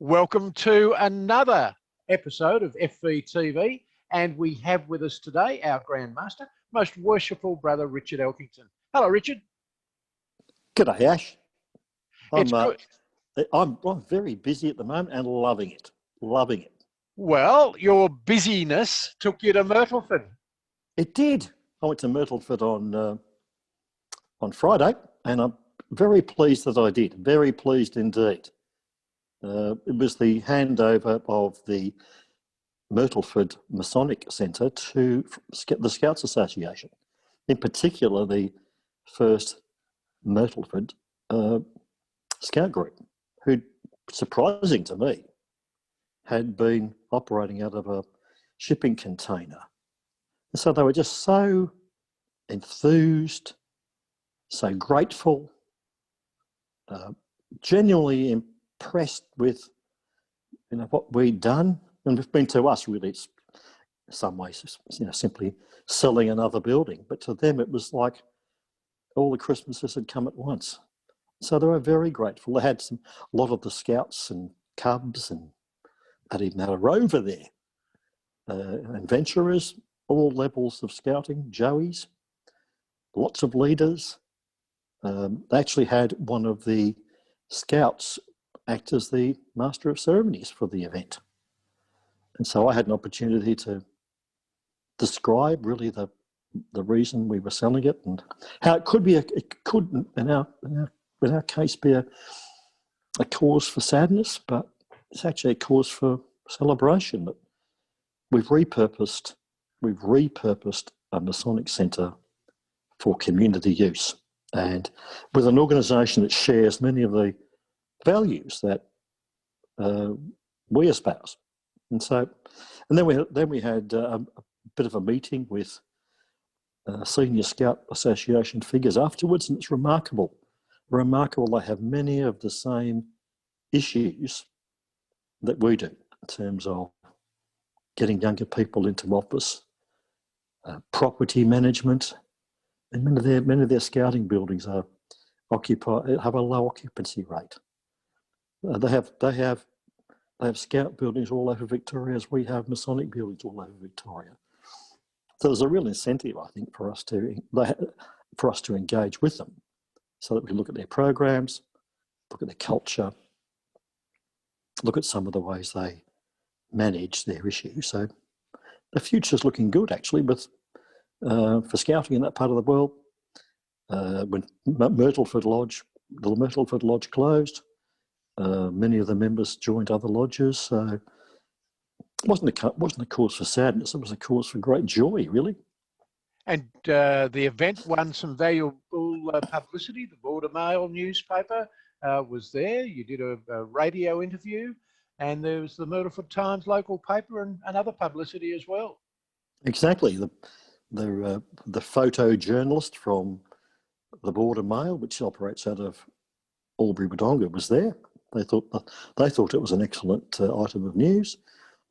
Welcome to another episode of FVTV, and we have with us today our Grand Master, Most Worshipful Brother Richard Elkington. Hello, Richard. G'day, Ash. It's good. I'm very busy at the moment and loving it. Loving it. Well, your busyness took you to Myrtleford. It did. I went to Myrtleford on Friday, and I'm very pleased that I did. Very pleased indeed. It was the handover of the Myrtleford Masonic Centre to the Scouts Association, in particular the first Myrtleford Scout group, who, surprising to me, had been operating out of a shipping container. And so they were just so enthused, so grateful, genuinely impressed with what we'd done. And it's been to us really, it's in some ways, simply selling another building. But to them, it was like all the Christmases had come at once. So they were very grateful. They had a lot of the Scouts and Cubs, and they even had a rover there, adventurers, all levels of scouting, Joeys, lots of leaders. They actually had one of the Scouts act as the Master of Ceremonies for the event. And so I had an opportunity to describe really the reason we were selling it and how it could in our case be a cause for sadness, but it's actually a cause for celebration. That we've repurposed a Masonic Centre for community use, and with an organisation that shares many of the values that we espouse. And then we had a bit of a meeting with Senior Scout Association figures afterwards, and it's remarkable. They have many of the same issues that we do in terms of getting younger people into office, property management, and many of their scouting buildings have a low occupancy rate. They have scout buildings all over Victoria, as we have Masonic buildings all over Victoria. So there's a real incentive, I think, for us to engage with them, so that we look at their programs, look at their culture, look at some of the ways they manage their issues. So the future's looking good, actually, for scouting in that part of the world. When the Myrtleford Lodge closed, many of the members joined other lodges. So it wasn't a cause for sadness. It was a cause for great joy, really. And the event won some valuable publicity. The Border Mail newspaper was there. You did a radio interview, and there was the Myrtleford Times local paper and other publicity as well. Exactly. The photojournalist from the Border Mail, which operates out of Albury-Wodonga, was there. They thought it was an excellent item of news.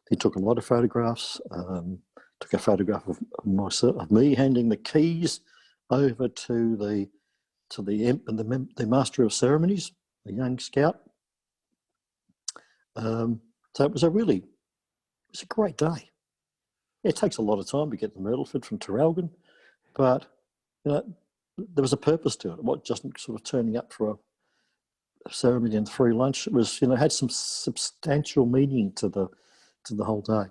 He took a lot of photographs. Took a photograph of me handing the keys over to the Master of Ceremonies, a young scout. So it was a great day. It takes a lot of time to get to Myrtleford from Traralgon, but there was a purpose to it. It wasn't just sort of turning up for a ceremony and free lunch. It was, had some substantial meaning to the whole day.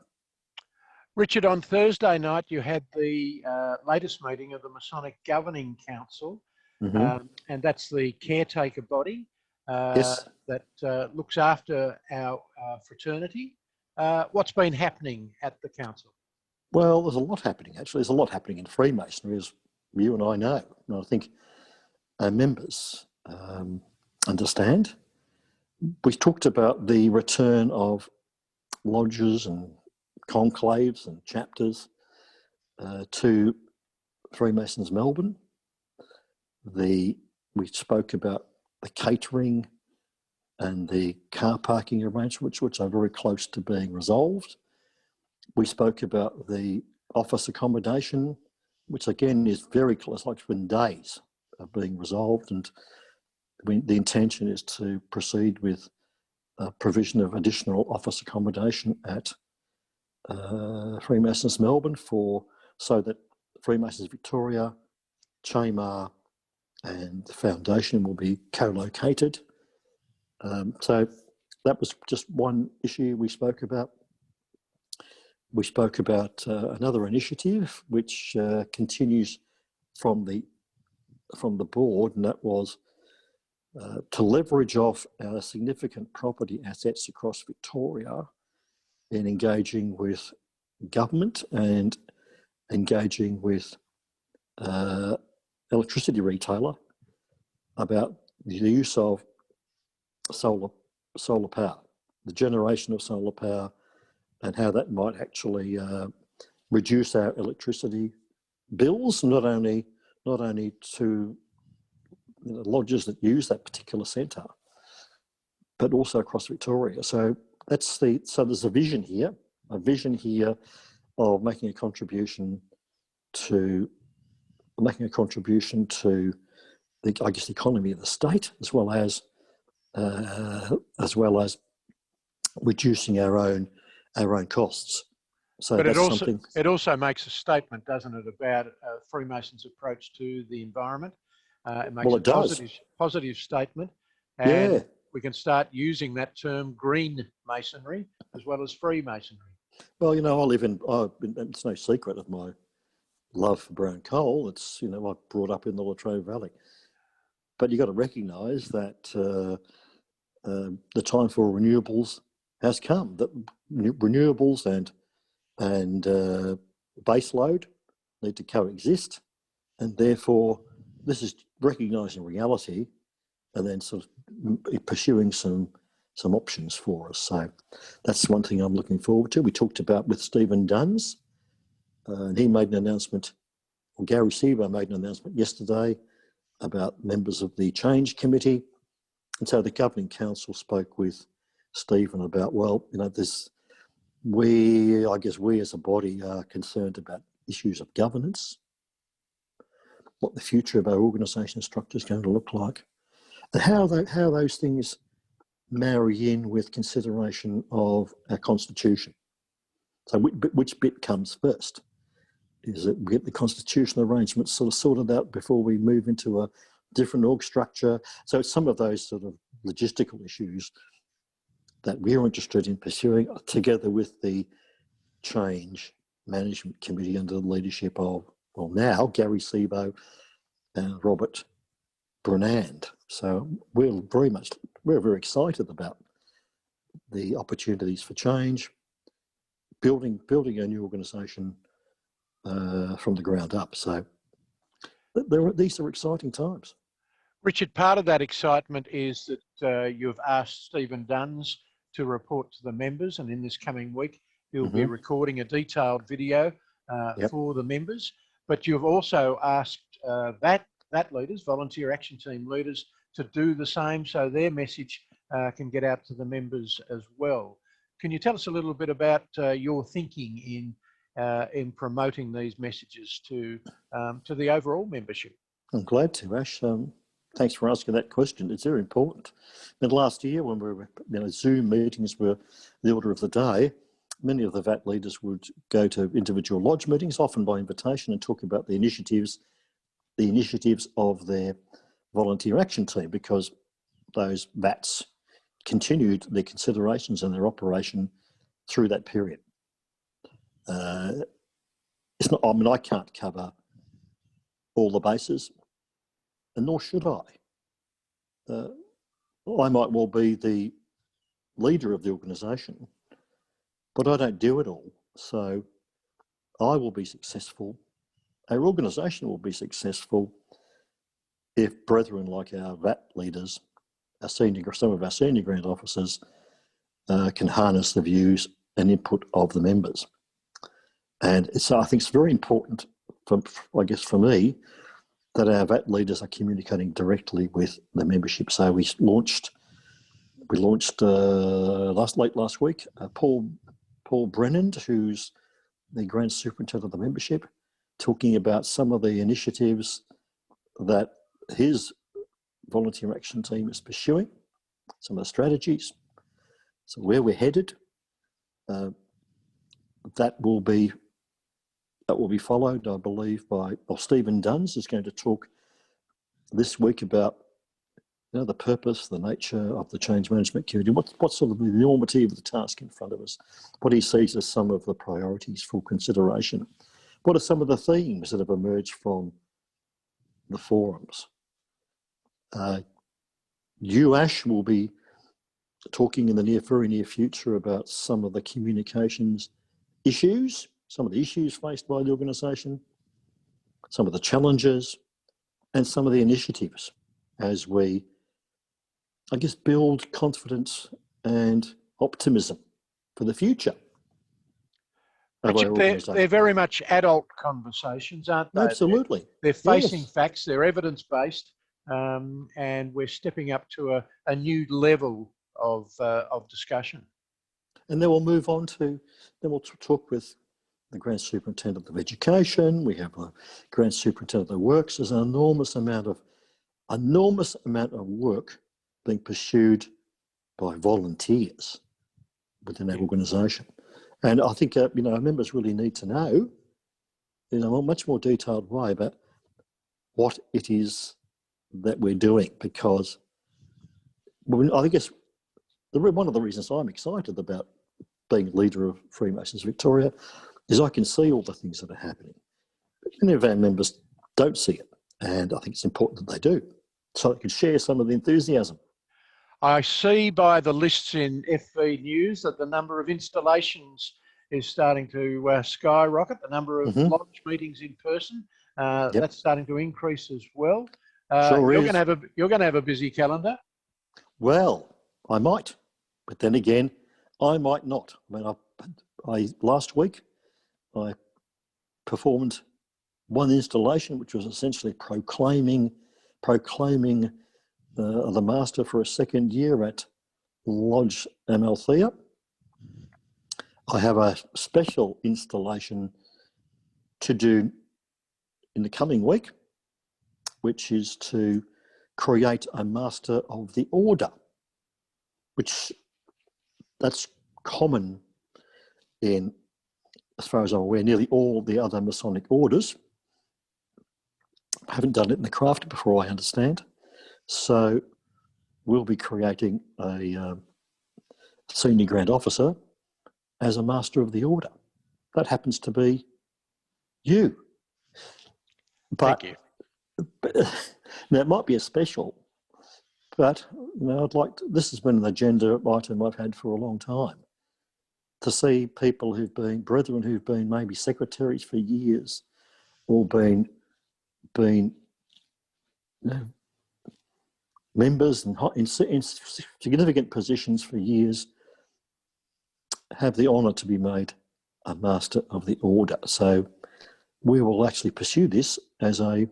Richard, on Thursday night, you had the latest meeting of the Masonic Governing Council, and that's the caretaker body Yes. that looks after our fraternity. What's been happening at the council? Well, there's a lot happening, actually. There's a lot happening in Freemasonry, as you and I know. And I think our members understand. We talked about the return of lodges and conclaves and chapters to Freemasons Melbourne. We spoke about the catering and the car parking arrangements, which are very close to being resolved. We spoke about the office accommodation, which again is very close, like within days of being resolved. And the intention is to proceed with provision of additional office accommodation at Freemasons Melbourne so that Freemasons Victoria, Chamar and the foundation will be co-located. So that was just one issue we spoke about. We spoke about another initiative which continues from the board, and that was to leverage off our significant property assets across Victoria in engaging with government and engaging with electricity retailer about the use of solar power, the generation of solar power, and how that might actually reduce our electricity bills, not only to lodges that use that particular centre, but also across Victoria. So there's a vision here of making a contribution to the economy of the state, as well as reducing our own costs. So but that's it also makes a statement, doesn't it, about Freemasons' approach to the environment. It makes a positive statement, and we can start using that term green masonry as well as Freemasonry. Well, it's no secret of my love for brown coal. It's, I brought up in the Latrobe Valley. But you've got to recognise that the time for renewables has come, that renewables and base load need to coexist, and therefore this is recognising reality and then sort of pursuing some options for us. So that's one thing I'm looking forward to. We talked about with Stephen Duns, and he made an announcement, or Gary Seaver made an announcement yesterday about members of the Change Committee. And so the Governing Council spoke with Stephen about, we as a body are concerned about issues of governance, what the future of our organisation structure is going to look like, and how those things marry in with consideration of our constitution. So which bit comes first? Is that we get the constitutional arrangements sort of sorted out before we move into a different org structure? So it's some of those sort of logistical issues that we're interested in pursuing together with the Change Management Committee under the leadership of, now Gary Sebo and Robert Brunand. So we're very excited about the opportunities for change, building a new organisation from the ground up. So these are exciting times. Richard, part of that excitement is that you've asked Stephen Duns to report to the members, and in this coming week he'll be recording a detailed video for the members. But you've also asked that leaders, volunteer action team leaders, to do the same so their message can get out to the members as well. Can you tell us a little bit about your thinking in promoting these messages to the overall membership? I'm glad to, Ash. Thanks for asking that question. It's very important. And last year, when we were, Zoom meetings were the order of the day, many of the VAT leaders would go to individual lodge meetings, often by invitation, and talk about the initiatives of their volunteer action team, because those VATs continued their considerations and their operation through that period. It's not, I can't cover all the bases, and nor should I. I might well be the leader of the organisation, but I don't do it all. So I will be successful, our organisation will be successful if brethren like our VAT leaders, some of our senior grant officers can harness the views and input of the members. And I think it's very important, for me, that our VAT leaders are communicating directly with the membership. So we launched late last week, Paul Brennan, who's the Grand Superintendent of the membership, talking about some of the initiatives that his volunteer action team is pursuing, some of the strategies. So where we're headed, that will be followed, I believe, by Stephen Duns is going to talk this week about the purpose, the nature of the change management community, what's sort of the enormity of the task in front of us, what he sees as some of the priorities for consideration, what are some of the themes that have emerged from the forums. You, Ash, will be talking in the very near future about some of the communications issues, some of the issues faced by the organisation, some of the challenges, and some of the initiatives as we, I guess, build confidence and optimism for the future of our Richard, organisation. they're very much adult conversations, aren't they? Absolutely. They're facing Yes. facts, they're evidence-based, and we're stepping up to a new level of discussion. And then we'll move on to, then we'll talk with the Grand Superintendent of Education. We have the Grand Superintendent of the Works. There's an enormous amount of work being pursued by volunteers within that organisation. And I think, our members really need to know in a much more detailed way about what it is that we're doing, because I guess one of the reasons I'm excited about being leader of Freemasons Victoria is I can see all the things that are happening. But many of our members don't see it, and I think it's important that they do, so they can share some of the enthusiasm. I see by the lists in FV News that the number of installations is starting to skyrocket. The number of lodge meetings in person, that's starting to increase as well. Sure you're is. going to have a busy calendar. Well, I might, but then again, I might not. I mean, last week I performed one installation, which was essentially proclaiming the master for a second year at Lodge Amalthea. I have a special installation to do in the coming week, which is to create a Master of the Order, which that's common in, as far as I'm aware, nearly all the other Masonic orders. I haven't done it in the craft before, I understand. So we'll be creating a senior grand officer as a Master of the Order. That happens to be you. But, Thank you. Now, it might be a special, but I'd like to, this has been an agenda item I've had for a long time, to see people brethren who've been maybe secretaries for years, or been members in significant positions for years, have the honour to be made a Master of the Order. So we will actually pursue this as an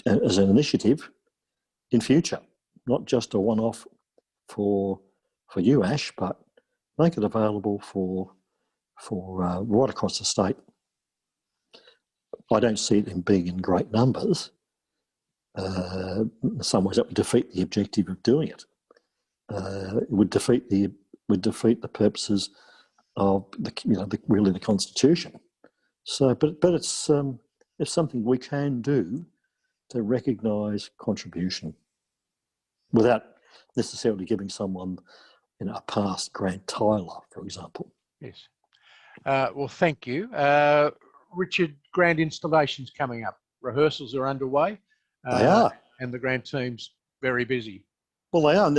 initiative in future, not just a one-off for you, Ash, but make it available for right across the state. I don't see them being in great numbers. In some ways, that would defeat the objective of doing it. It would defeat the purposes of really the Constitution. So, but it's something we can do to recognise contribution without necessarily giving someone a past Grant Tyler, for example. Yes. Well, thank you. Richard, grand installations coming up. Rehearsals are underway. They are. And the grand team's very busy. Well, they are, and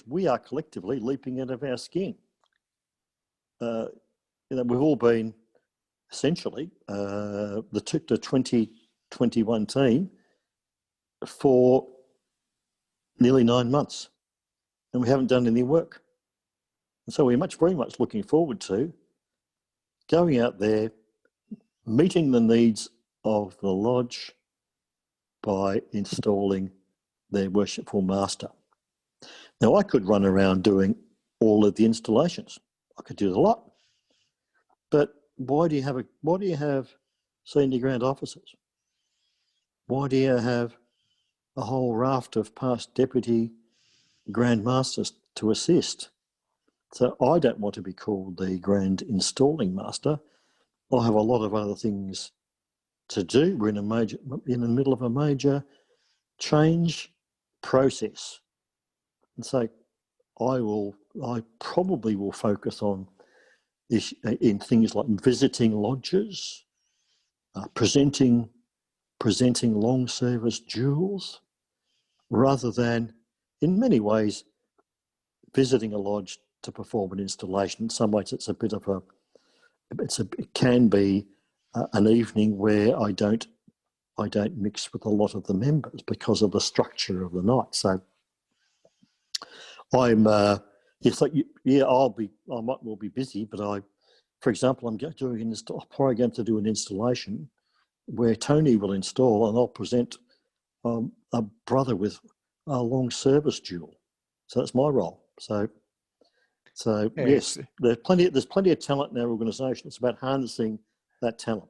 we are collectively leaping out of our skin. We've all been essentially the 2021 team for nearly 9 months, and we haven't done any work. And so we're very much looking forward to going out there, meeting the needs of the lodge by installing their worshipful master. Now, I could run around doing all of the installations. I could do a lot, but why do you have senior grand officers? Why do you have a whole raft of past deputy grand masters to assist So I don't want to be called the Grand Installing Master. I have a lot of other things to do. We're in the middle of a major change process. And so I probably will focus on this in things like visiting lodges, presenting long service duels, rather than, in many ways, visiting a lodge to perform an installation. In some ways, it's a bit of it can be an evening where I don't mix with a lot of the members because of the structure of the night. So I'm, it's like, yeah, I might well be busy, but for example, I'm probably going to do an installation where Tony will install, and I'll present a brother with a long service duel. So that's my role. So yes, there's plenty of talent in our organisation. It's about harnessing that talent.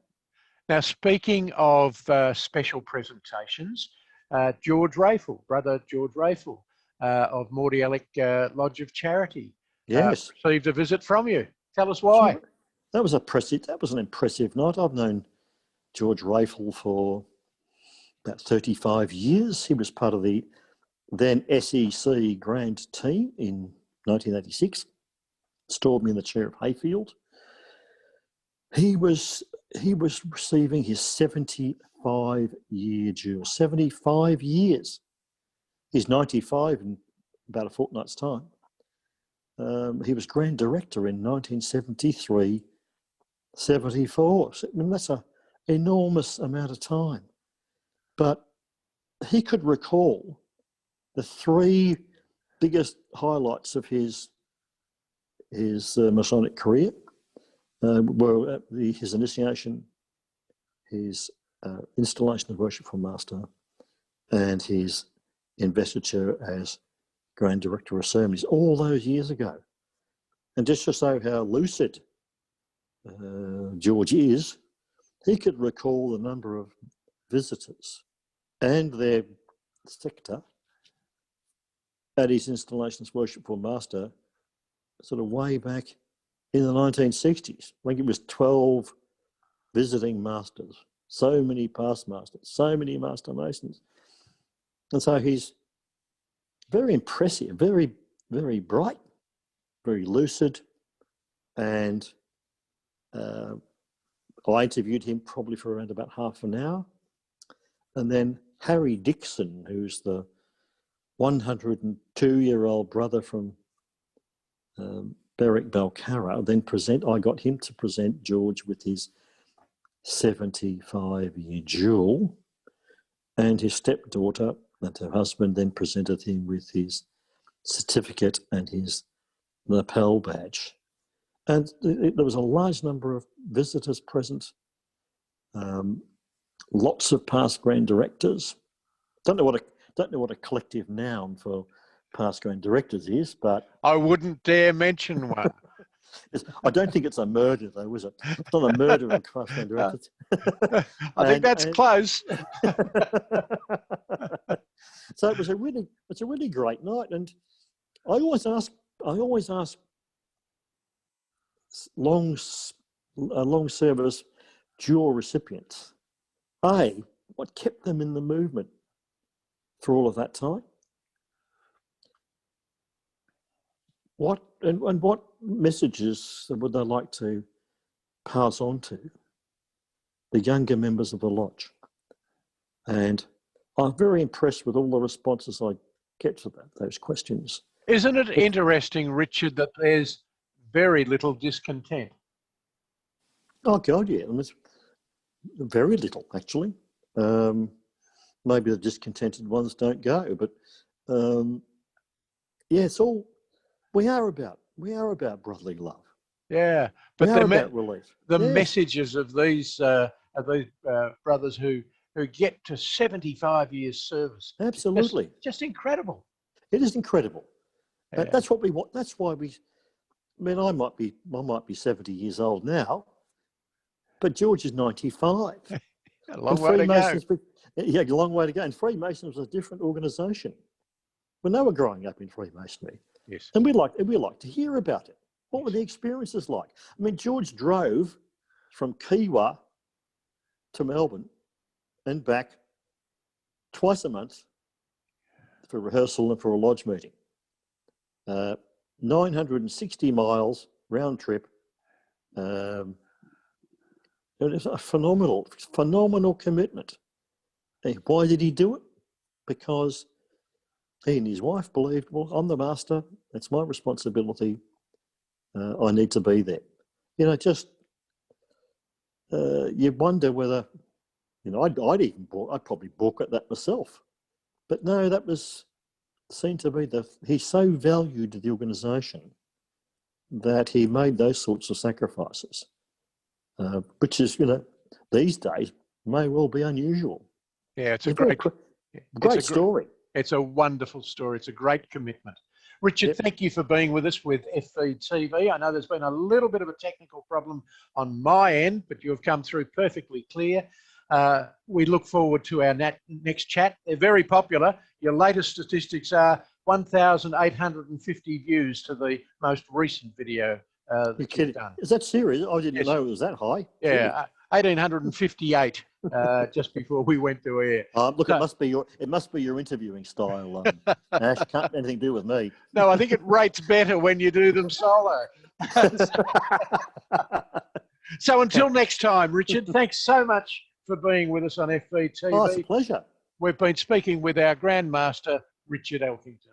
Now, speaking of special presentations, George Rafel, brother George Rafel of Mordialloc Lodge of Charity, yes, received a visit from you. Tell us why. Sure. That was an impressive night. I've known George Rafel for about 35 years. He was part of the then SEC Grand Team in 1986. Installed me in the chair of Hayfield. He was receiving his 75-year duel. 75 years. He's 95 in about a fortnight's time. He was Grand Director in 1973, 74. I mean, that's an enormous amount of time. But he could recall the three biggest highlights of his Masonic career were his initiation, his installation of Worshipful Master, and his investiture as Grand Director of Ceremonies all those years ago. And just to show how lucid George is, he could recall the number of visitors and their sector at his installation as Worshipful Master sort of way back in the 1960s. I think it was 12 visiting masters, so many past masters, so many master masons. And so he's very impressive, very, very bright, very lucid. And I interviewed him probably for around about half an hour. And then Harry Dixon, who's the 102-year-old brother from Berwick Balcarra, I got him to present George with his 75-year duel, and his stepdaughter and her husband then presented him with his certificate and his lapel badge. And there was a large number of visitors present, lots of past Grand Directors. Don't know what a collective noun for past Grand Directors is, but I wouldn't dare mention one. I don't think it's a murder, though, is it? It's not a murder of past Grand Directors. I think that's close. So it's a really great night, and I always ask long service dual recipients, what kept them in the movement for all of that time? What messages would they like to pass on to the younger members of the lodge? And I'm very impressed with all the responses I get to those questions. Isn't it interesting, Richard, that there's very little discontent? Oh, God, yeah. And there's very little, actually. Maybe the discontented ones don't go, but yeah, it's all, we are about brotherly love. Yeah, but about relief. The messages of these brothers who get to 75 years service. Absolutely. Just incredible. It is incredible. Yeah. That's what we want. That's why I might be 70 years old now, but George is 95. A long way to go. Yeah, a long way to go. And Freemasons was a different organisation when they were growing up in Freemasonry. Yes. And we'd like to hear about it. What were the experiences like? I mean, George drove from Kiwa to Melbourne and back twice a month for rehearsal and for a lodge meeting. 960 miles round trip. It was a phenomenal commitment. And why did he do it? Because he and his wife believed, well, I'm the master. It's my responsibility. I need to be there. You know, just you wonder whether, you know, I'd probably balk at that myself. But no, that was seen to be he so valued the organisation that he made those sorts of sacrifices, which is, you know, these days may well be unusual. Yeah, it's a great story. It's a wonderful story. It's a great commitment. Richard, thank you for being with us with FV TV. I know there's been a little bit of a technical problem on my end, but you've come through perfectly clear. We look forward to our next chat. They're very popular. Your latest statistics are 1,850 views to the most recent video that you've done. Is that serious? I didn't know it was that high. Yeah, 1,858 just before we went to air. Look, it must be your interviewing style. Ash, can't have anything to do with me. No, I think it rates better when you do them solo. So until next time, Richard, thanks so much for being with us on FV TV. Oh, it's a pleasure. We've been speaking with our Grandmaster, Richard Elkington.